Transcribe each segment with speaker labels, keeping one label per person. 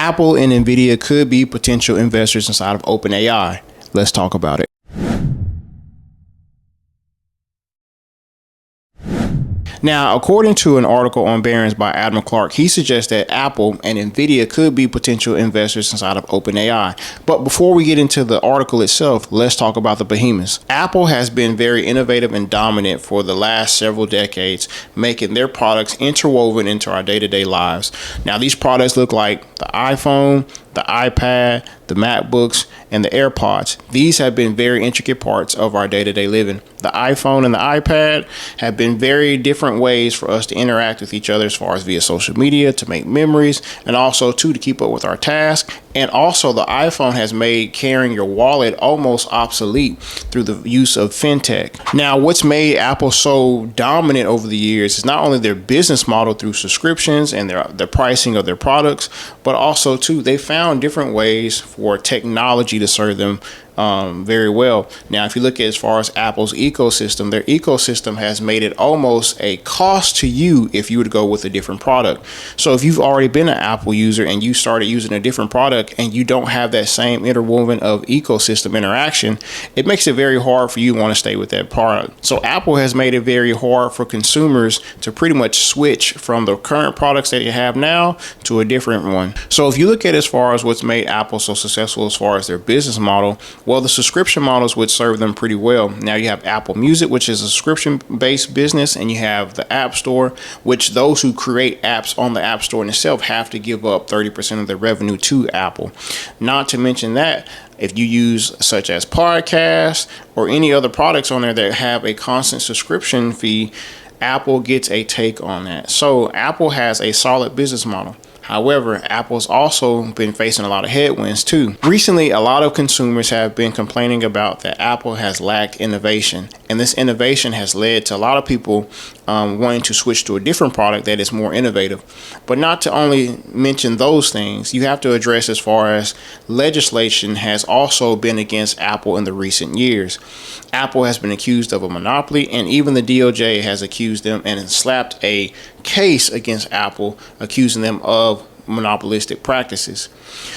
Speaker 1: Apple and Nvidia could be potential investors inside of OpenAI. Let's talk about it. Now, according to an article on Barron's by Adam Clark, he suggests that Apple and Nvidia could be potential investors inside of OpenAI. But before we get into the article itself, let's talk about the behemoths. Apple has been very innovative and dominant for the last several decades, making their products interwoven into our day-to-day lives. Now, these products look like the iPhone, the iPad, the MacBooks, and the AirPods. These have been very intricate parts of our day-to-day living. The iPhone and the iPad have been very different ways for us to interact with each other as far as via social media, to make memories, and also to keep up with our tasks. And also the iPhone has made carrying your wallet almost obsolete through the use of fintech. Now, what's made Apple so dominant over the years is not only their business model through subscriptions and the pricing of their products, but also too, they found different ways for technology to serve them very well. Now, if you look at as far as Apple's ecosystem, their ecosystem has made it almost a cost to you if you were to go with a different product. So if you've already been an Apple user and you started using a different product and you don't have that same interwoven of ecosystem interaction, it makes it very hard for you to want to stay with that product. So Apple has made it very hard for consumers to pretty much switch from the current products that you have now to a different one. So if you look at as far as what's made Apple so successful as far as their business model, well, the subscription models would serve them pretty well. Now you have Apple Music, which is a subscription-based business, and you have the App Store, which those who create apps on the App Store in itself have to give up 30% of their revenue to Apple. Not to mention that if you use such as podcasts or any other products on there that have a constant subscription fee, Apple gets a take on that. So Apple has a solid business model. However, Apple's also been facing a lot of headwinds too. Recently, a lot of consumers have been complaining about that Apple has lacked innovation, and this innovation has led to a lot of people wanting to switch to a different product that is more innovative. But not to only mention those things, you have to address as far as legislation has also been against Apple in the recent years. Apple has been accused of a monopoly, and even the DOJ has accused them and slapped a case against Apple, accusing them of monopolistic practices.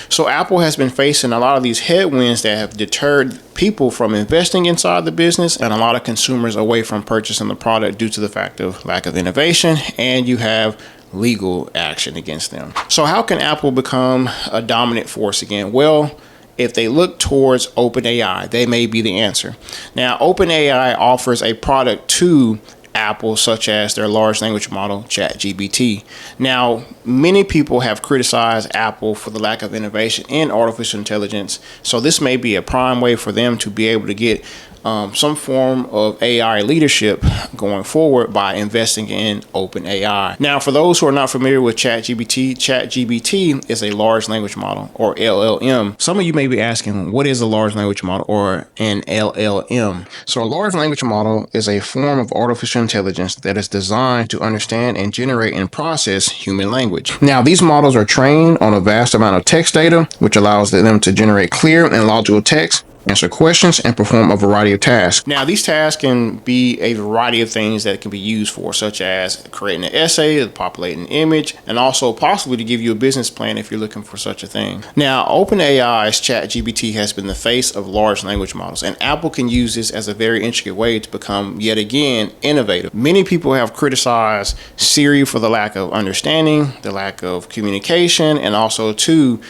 Speaker 1: So Apple has been facing a lot of these headwinds that have deterred people from investing inside the business and a lot of consumers away from purchasing the product due to the fact of lack of innovation, and you have legal action against them. So how can Apple become a dominant force again? Well, if they look towards OpenAI, they may be the answer. Now, OpenAI offers a product to Apple, such as their large language model, ChatGPT. Now, many people have criticized Apple for the lack of innovation in artificial intelligence. So this may be a prime way for them to be able to get some form of AI leadership going forward by investing in OpenAI. Now, for those who are not familiar with ChatGPT is a large language model, or LLM. Some of you may be asking, what is a large language model or an LLM? So a large language model is a form of artificial intelligence that is designed to understand and generate and process human language. Now, these models are trained on a vast amount of text data, which allows them to generate clear and logical text, answer questions, and perform a variety of tasks. Now, these tasks can be a variety of things that it can be used for, such as creating an essay, populating an image, and also possibly to give you a business plan if you're looking for such a thing. Now, OpenAI's ChatGPT has been the face of large language models, and Apple can use this as a very intricate way to become, yet again, innovative. Many people have criticized Siri for the lack of understanding, the lack of communication, and also, too,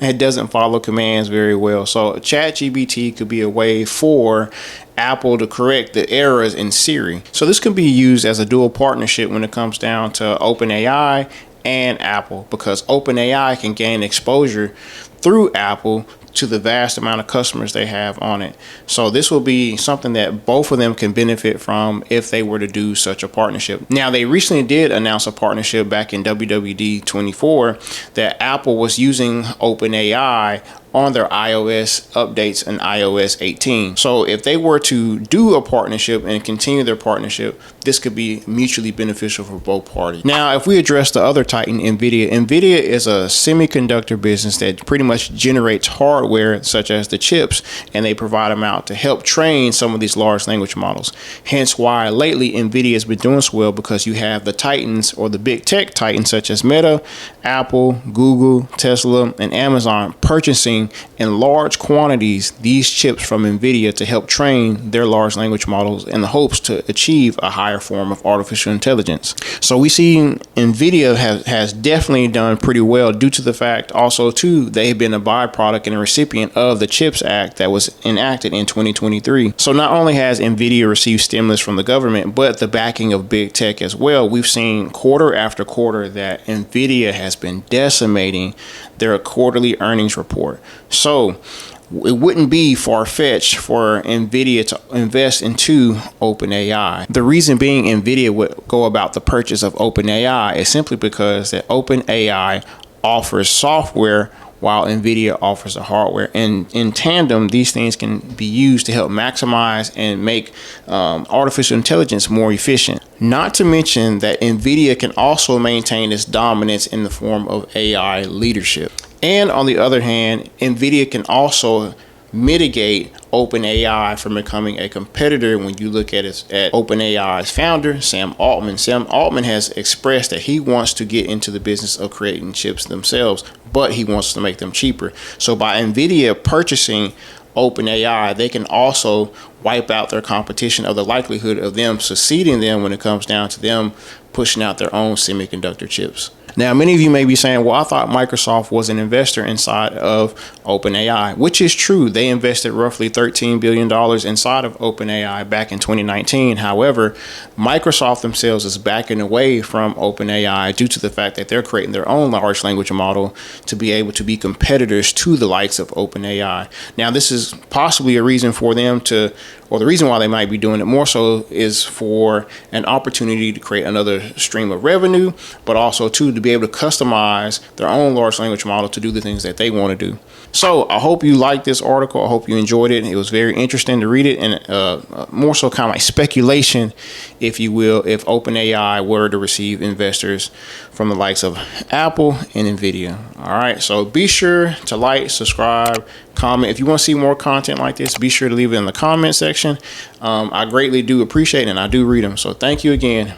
Speaker 1: it doesn't follow commands very well. So ChatGPT could be a way for Apple to correct the errors in Siri. So this can be used as a dual partnership when it comes down to OpenAI and Apple, because OpenAI can gain exposure through Apple to the vast amount of customers they have on it. So this will be something that both of them can benefit from if they were to do such a partnership. Now, they recently did announce a partnership back in WWD 24 that Apple was using OpenAI on their iOS updates in iOS 18. So if they were to do a partnership and continue their partnership, this could be mutually beneficial for both parties. Now, if we address the other titan, Nvidia is a semiconductor business that pretty much generates hardware hardware, such as the chips, and they provide them out to help train some of these large language models. Hence why lately Nvidia has been doing so well, because you have the titans, or the big tech titans, such as Meta, Apple, Google, Tesla, and Amazon, purchasing in large quantities these chips from Nvidia to help train their large language models in the hopes to achieve a higher form of artificial intelligence. So we see Nvidia has definitely done pretty well, due to the fact also too they've been a byproduct and a recipient of the CHIPS Act that was enacted in 2023. So not only has Nvidia received stimulus from the government, but the backing of big tech as well. We've seen quarter after quarter that Nvidia has been decimating their quarterly earnings report. So it wouldn't be far-fetched for Nvidia to invest into OpenAI. The reason being Nvidia would go about the purchase of OpenAI is simply because that OpenAI offers software while Nvidia offers the hardware, and in tandem these things can be used to help maximize and make artificial intelligence more efficient. Not to mention that Nvidia can also maintain its dominance in the form of AI leadership. And on the other hand, Nvidia can also mitigate OpenAI from becoming a competitor. When you look at OpenAI's founder, Sam Altman. Sam Altman has expressed that he wants to get into the business of creating chips themselves, but he wants to make them cheaper. So by Nvidia purchasing OpenAI, they can also wipe out their competition, of the likelihood of them succeeding them when it comes down to them pushing out their own semiconductor chips. Now, many of you may be saying, well, I thought Microsoft was an investor inside of OpenAI, which is true. They invested roughly $13 billion inside of OpenAI back in 2019. However, Microsoft themselves is backing away from OpenAI due to the fact that they're creating their own large language model to be able to be competitors to the likes of OpenAI. Now, this is possibly a reason for them to, or the reason why they might be doing it more so, is for an opportunity to create another stream of revenue, but also to be able to customize their own large language model to do the things that they want to do. So I hope you liked this article. I hope you enjoyed it. It was very interesting to read it, and more so kind of like speculation, if you will, if OpenAI were to receive investors from the likes of Apple and Nvidia. All right, so be sure to like, subscribe, comment. If you want to see more content like this, be sure to leave it in the comment section. I greatly do appreciate it, and I do read them. So thank you again.